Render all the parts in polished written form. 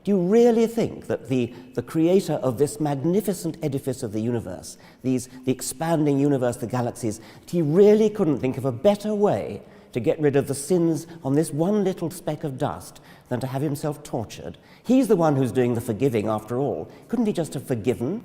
Do you really think that the creator of this magnificent edifice of the universe, the expanding universe, the galaxies, he really couldn't think of a better way to get rid of the sins on this one little speck of dust than to have himself tortured? He's the one who's doing the forgiving after all. Couldn't he just have forgiven?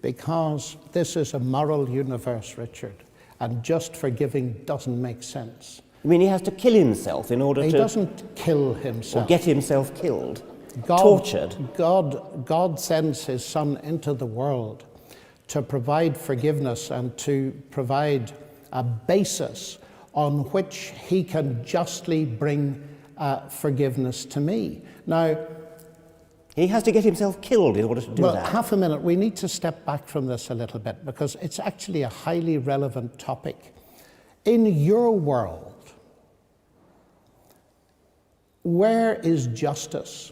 Because this is a moral universe, Richard, and just forgiving doesn't make sense. I mean, he has to kill himself in order He to... doesn't kill himself. Or get himself killed. Tortured. God sends his Son into the world to provide forgiveness and to provide a basis on which he can justly bring forgiveness to me. Now, he has to get himself killed in order to do that. Well, half a minute. We need to step back from this a little bit because it's actually a highly relevant topic. In your world, where is justice?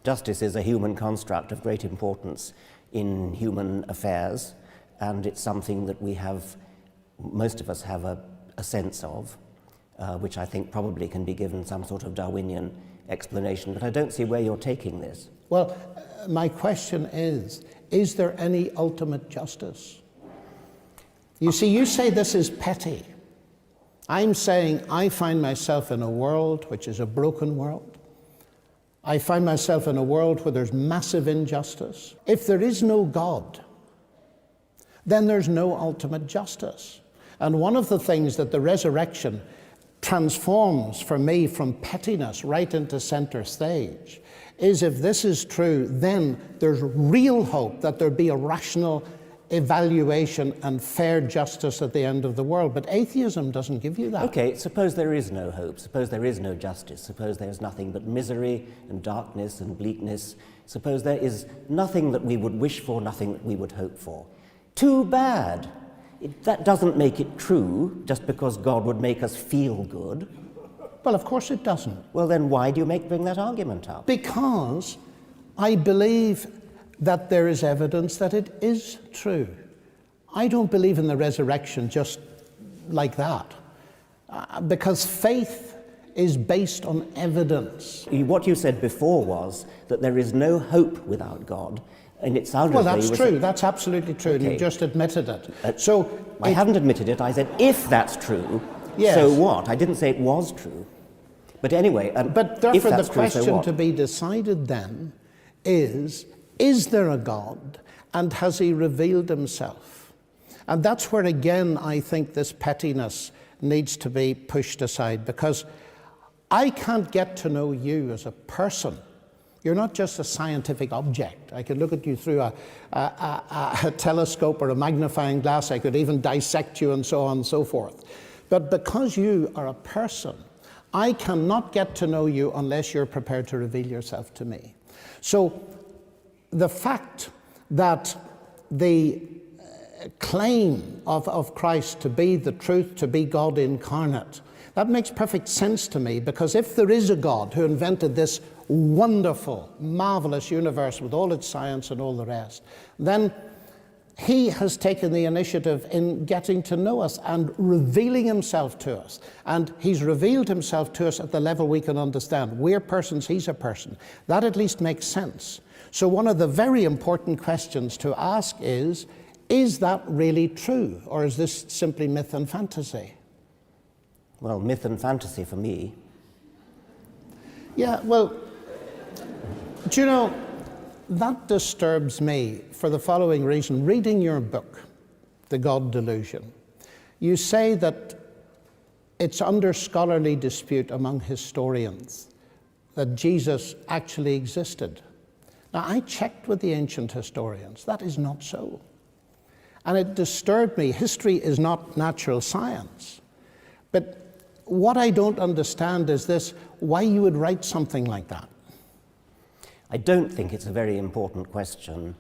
Justice is a human construct of great importance in human affairs, and it's something that we have, most of us have a sense of, which I think probably can be given some sort of Darwinian explanation, but I don't see where you're taking this. Well, my question is there any ultimate justice? You see, you say this is petty. I'm saying I find myself in a world which is a broken world. I find myself in a world where there's massive injustice. If there is no God, then there's no ultimate justice. And one of the things that the resurrection transforms for me from pettiness right into center stage is, if this is true, then there's real hope that there be a rational evaluation and fair justice at the end of the world. But atheism doesn't give you that. Okay, suppose there is no hope, suppose there is no justice, suppose there's nothing but misery and darkness and bleakness, suppose there is nothing that we would wish for, nothing that we would hope for. Too bad. That doesn't make it true just because God would make us feel good. Well, of course it doesn't. Well, then why do you bring that argument up? Because I believe that there is evidence that it is true. I don't believe in the resurrection just like that, because faith is based on evidence. What you said before was that there is no hope without God, and it sounded well, that's true. That's absolutely true. Okay. And you just admitted it. So I haven't admitted it. I said if that's true, yes. So what? I didn't say it was true. But anyway, but therefore the question to be decided then is there a God, and has he revealed himself? And that's where, again, I think this pettiness needs to be pushed aside, because I can't get to know you as a person. You're not just a scientific object. I could look at you through a telescope or a magnifying glass. I could even dissect you and so on and so forth. But because you are a person, I cannot get to know you unless you're prepared to reveal yourself to me. So the fact that the claim of Christ to be the truth, to be God incarnate, that makes perfect sense to me, because if there is a God who invented this wonderful, marvelous universe with all its science and all the rest, then he has taken the initiative in getting to know us and revealing himself to us. And he's revealed himself to us at the level we can understand. We're persons, he's a person. That at least makes sense. So one of the very important questions to ask is that really true, or is this simply myth and fantasy? Well, myth and fantasy for me. Yeah, well, do you know, that disturbs me for the following reason. Reading your book, The God Delusion, you say that it's under scholarly dispute among historians that Jesus actually existed. Now, I checked with the ancient historians. That is not so. And it disturbed me. History is not natural science. But what I don't understand is this, why you would write something like that. I don't think it's a very important question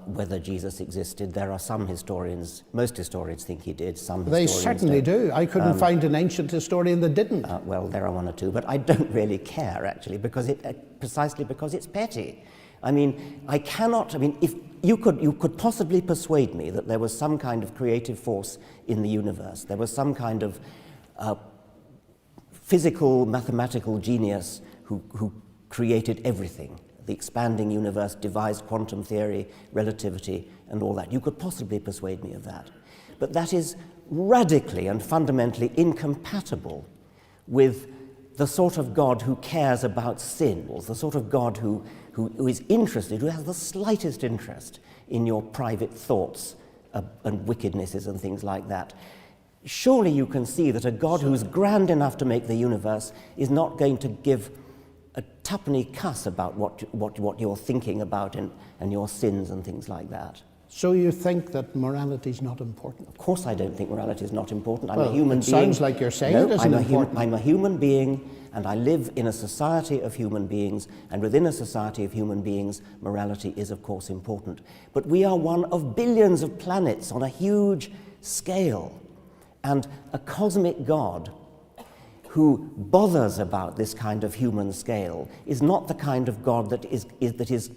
whether Jesus existed. There are some historians, most historians think he did, some historians They certainly do. I couldn't find an ancient historian that didn't. Well, there are one or two, but I don't really care, actually, because precisely because it's petty. I mean, if you could possibly persuade me that there was some kind of creative force in the universe, there was some kind of physical, mathematical genius who created everything. The expanding universe devised quantum theory, relativity, and all that. You could possibly persuade me of that. But that is radically and fundamentally incompatible with the sort of God who cares about sin, or the sort of God who is interested, who has the slightest interest in your private thoughts and wickednesses and things like that. Surely you can see that a God who's grand enough to make the universe is not going to give a tuppenny cuss about what you're thinking about and your sins and things like that. So you think that morality is not important? Of course I don't think morality is not important. I'm well, a human being. Sounds like you're saying it isn't important. I'm a human being, and I live in a society of human beings, and within a society of human beings, morality is of course important. But we are one of billions of planets on a huge scale, and a cosmic God who bothers about this kind of human scale is not the kind of God that is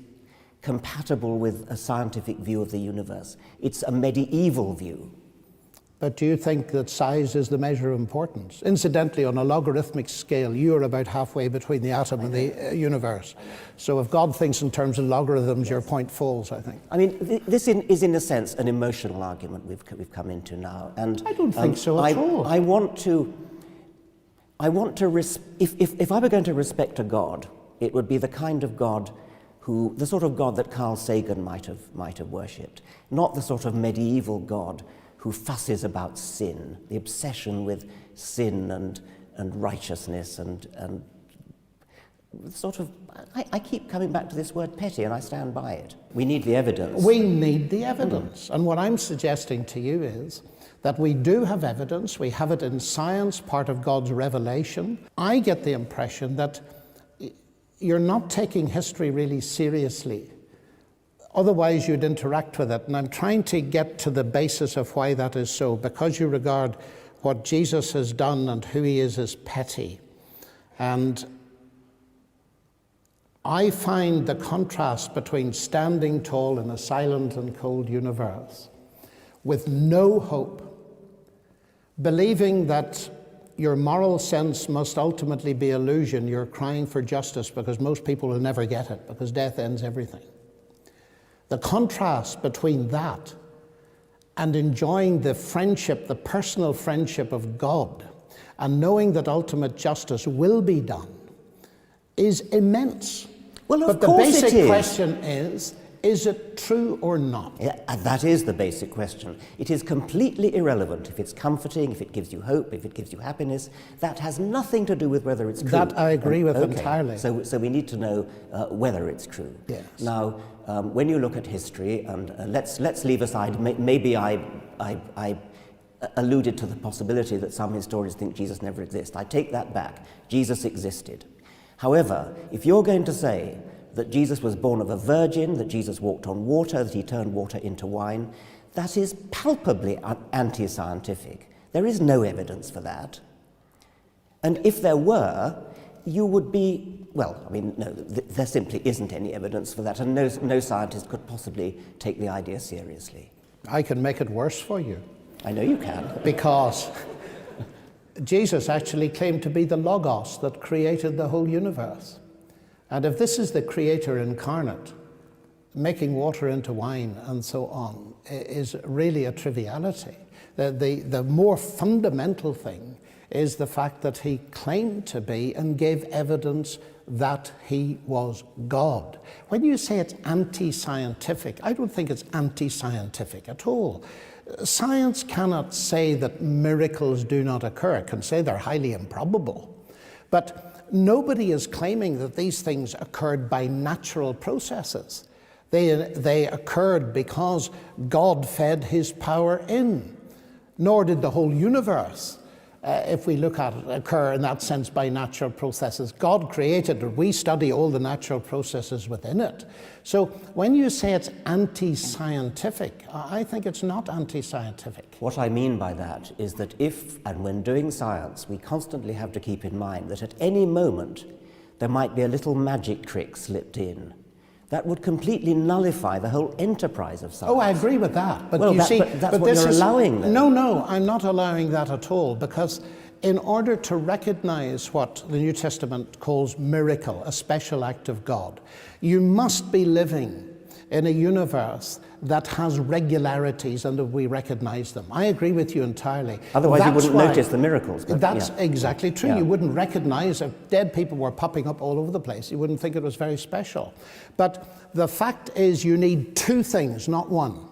compatible with a scientific view of the universe. It's a medieval view. But do you think that size is the measure of importance? Incidentally, on a logarithmic scale, you're about halfway between the atom and the universe. So if God thinks in terms of logarithms, your point falls, I think. I mean, this is in a sense an emotional argument we've come into now. And I don't think so at all. If I were going to respect a God, it would be the kind of God the sort of God that Carl Sagan might have worshipped, not the sort of medieval God who fusses about sin, the obsession with sin and righteousness and sort of, I keep coming back to this word petty, and I stand by it. We need the evidence. We need the evidence. And what I'm suggesting to you is that we do have evidence. We have it in science, part of God's revelation. I get the impression that you're not taking history really seriously. Otherwise, you'd interact with it. And I'm trying to get to the basis of why that is so, because you regard what Jesus has done and who he is as petty. And I find the contrast between standing tall in a silent and cold universe with no hope, believing that your moral sense must ultimately be illusion. You're crying for justice because most people will never get it, because death ends everything. The contrast between that and enjoying the friendship, the personal friendship of God, and knowing that ultimate justice will be done, is immense. Well, but the basic question is it true or not? Yeah, that is the basic question. It is completely irrelevant if it's comforting, if it gives you hope, if it gives you happiness. That has nothing to do with whether it's true. That I agree with entirely. So we need to know whether it's true. Yes. Now, when you look at history, and let's leave aside, maybe I alluded to the possibility that some historians think Jesus never existed. I take that back. Jesus existed. However, if you're going to say that Jesus was born of a virgin, that Jesus walked on water, that he turned water into wine, that is palpably anti-scientific. There is no evidence for that. And if there were, you would be, well, I mean, no, there simply isn't any evidence for that, and no scientist could possibly take the idea seriously. I can make it worse for you. I know you can. Because Jesus actually claimed to be the Logos that created the whole universe. And if this is the Creator incarnate, making water into wine and so on is really a triviality. The more fundamental thing is the fact that he claimed to be and gave evidence that he was God. When you say it's anti-scientific, I don't think it's anti-scientific at all. Science cannot say that miracles do not occur. It can say they're highly improbable. But nobody is claiming that these things occurred by natural processes. They occurred because God fed his power in. Nor did the whole universe, if we look at it, occur in that sense by natural processes. God created it. We study all the natural processes within it. So when you say it's anti-scientific, I think it's not anti-scientific. What I mean by that is that if, and when doing science, we constantly have to keep in mind that at any moment there might be a little magic trick slipped in. That would completely nullify the whole enterprise of science. Oh, I agree with that. But well, you see, that's what you're allowing then. No, I'm not allowing that at all, because in order to recognize what the New Testament calls miracle, a special act of God, you must be living in a universe that has regularities and that we recognize them. I agree with you entirely. Otherwise you wouldn't notice the miracles. That's exactly true. Yeah. You wouldn't recognize if dead people were popping up all over the place. You wouldn't think it was very special. But the fact is you need two things, not one.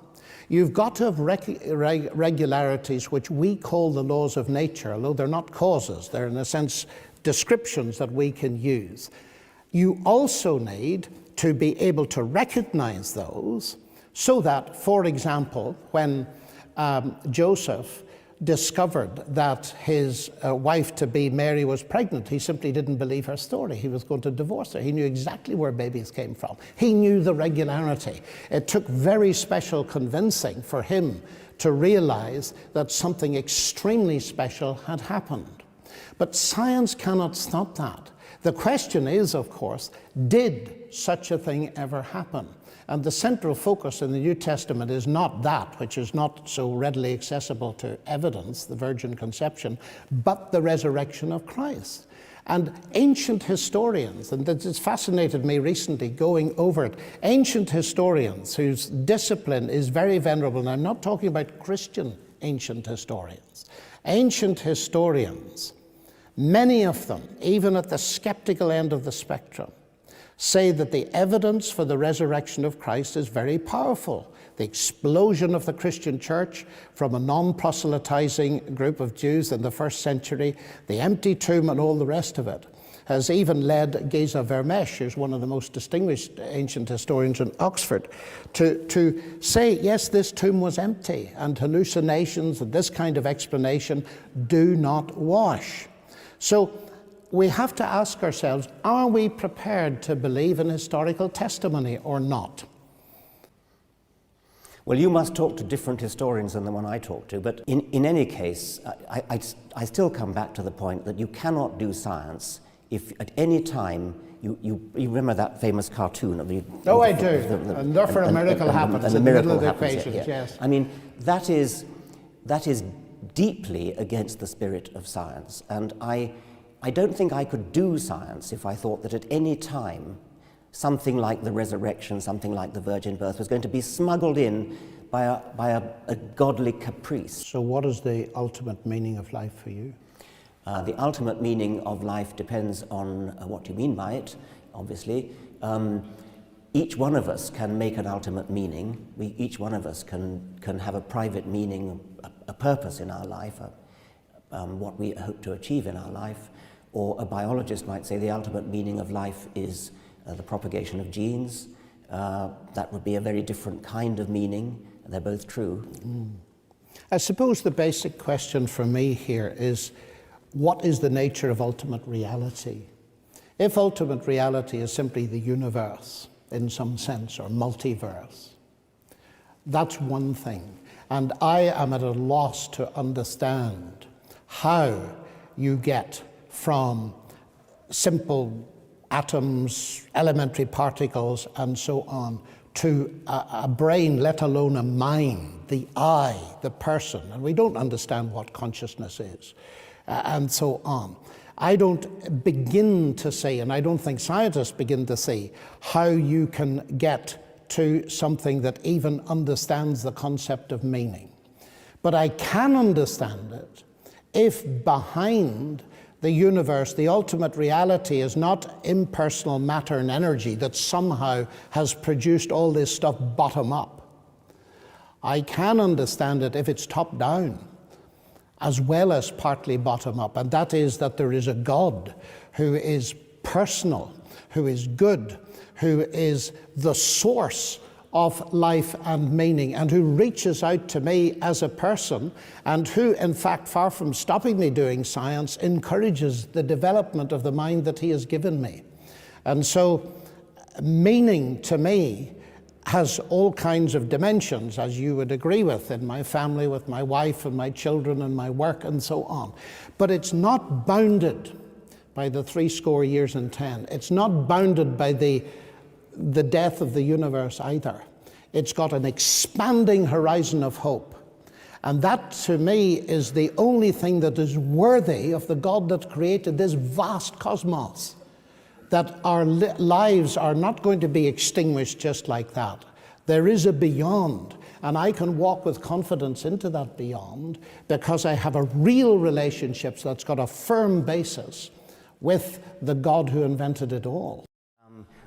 You've got to have regularities which we call the laws of nature, although they're not causes. They're in a sense descriptions that we can use. You also need to be able to recognize those so that, for example, when Joseph discovered that his wife-to-be Mary was pregnant, he simply didn't believe her story. He was going to divorce her. He knew exactly where babies came from. He knew the regularity. It took very special convincing for him to realize that something extremely special had happened. But science cannot stop that. The question is, of course, did such a thing ever happen? And the central focus in the New Testament is not that, which is not so readily accessible to evidence, the virgin conception, but the resurrection of Christ. And ancient historians, and this has fascinated me recently going over it, ancient historians whose discipline is very venerable, and I'm not talking about Christian ancient historians, ancient historians, many of them, even at the skeptical end of the spectrum, say that the evidence for the resurrection of Christ is very powerful. The explosion of the Christian church from a non-proselytizing group of Jews in the first century, the empty tomb and all the rest of it, has even led Geza Vermesh, who's one of the most distinguished ancient historians in Oxford, to say, yes, this tomb was empty, and hallucinations and this kind of explanation do not wash. So we have to ask ourselves, are we prepared to believe in historical testimony or not? Well, you must talk to different historians than the one I talk to, but in any case, I still come back to the point that you cannot do science if at any time you remember that famous cartoon of the... Oh, I do. And therefore a miracle happens in the middle of the equation, yes. I mean, that is deeply against the spirit of science, and I don't think I could do science if I thought that at any time something like the resurrection, something like the virgin birth was going to be smuggled in by a godly caprice. So what is the ultimate meaning of life for you? The ultimate meaning of life depends on what you mean by it, obviously. Each one of us can make an ultimate meaning. Each one of us can have a private meaning, a purpose in our life, what we hope to achieve in our life. Or a biologist might say the ultimate meaning of life is the propagation of genes. That would be a very different kind of meaning. They're both true. I suppose the basic question for me here is, what is the nature of ultimate reality? If ultimate reality is simply the universe, in some sense, or multiverse, that's one thing. And I am at a loss to understand how you get from simple atoms, elementary particles, and so on, to a brain, let alone a mind, the I, the person. And we don't understand what consciousness is, and so on. I don't begin to see, and I don't think scientists begin to see, how you can get to something that even understands the concept of meaning. But I can understand it if behind the universe, the ultimate reality is not impersonal matter and energy that somehow has produced all this stuff bottom up. I can understand it if it's top down, as well as partly bottom up, and that is that there is a God who is personal, who is good, who is the source of life and meaning, and who reaches out to me as a person, and who, in fact, far from stopping me doing science, encourages the development of the mind that he has given me. And so meaning to me has all kinds of dimensions, as you would agree with, in my family, with my wife and my children and my work and so on. But it's not bounded by the 70 years and 10. It's not bounded by the death of the universe either. It's got an expanding horizon of hope. And that, to me, is the only thing that is worthy of the God that created this vast cosmos. That our lives are not going to be extinguished just like that. There is a beyond, and I can walk with confidence into that beyond because I have a real relationship that's got a firm basis with the God who invented it all.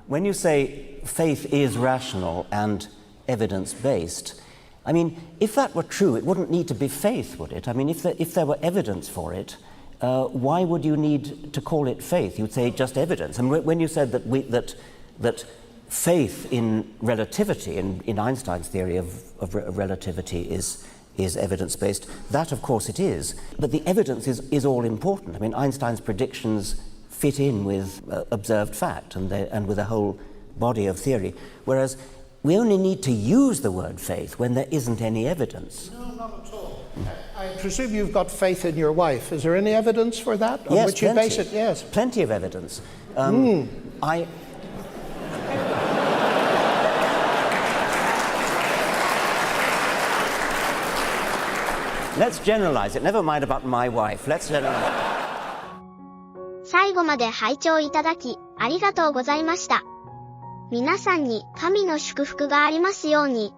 When you say faith is rational and evidence-based, I mean, if that were true, it wouldn't need to be faith, would it? I mean, if there were evidence for it, why would you need to call it faith? You'd say just evidence. And when you said that faith in relativity, in Einstein's theory of relativity, is evidence-based, that of course it is. But the evidence is all important. I mean, Einstein's predictions fit in with observed fact and with a whole body of theory, whereas we only need to use the word faith when there isn't any evidence. No, not at all. I presume you've got faith in your wife. Is there any evidence for that? Yes, on which you plenty. base it? Yes. Plenty of evidence. Let's generalize it. Never mind about my wife. Let's generalize it. 最後まで拝聴いただき、ありがとうございました。皆さんに神の祝福がありますように。